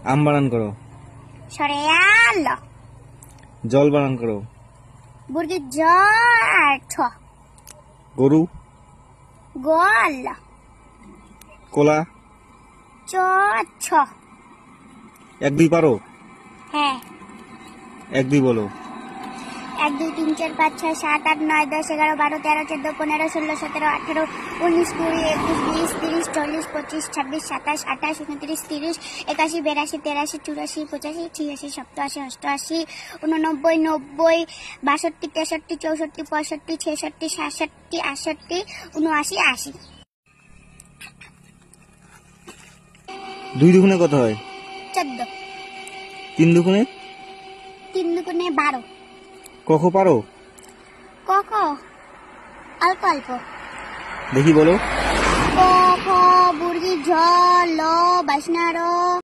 আম বানান করো। সরেয়াল। জল বানান করো। বুর্গি জল ছ। গরু। গোল। কোলা। চ ছ। 1 2 পারো? হ্যাঁ। 1 2 বলো। 1 2 3 4 5 6 7 8 9 10 11 12 13 14 15 16 17 18 19 20 21 22 30 40 25 26 27 28 29 30 81 82 83 84 85 86 87 88 89 90 62 63 64 65 66 67 68 79 80। 2 দুগুণে কত হয়? 14। 3 দুগুণে? 3 দুগুণে 12। কখ পারো? ক অল্প অল্প। দেখি বলো। ক খ বুর্গি ঝ ল বাসনা র।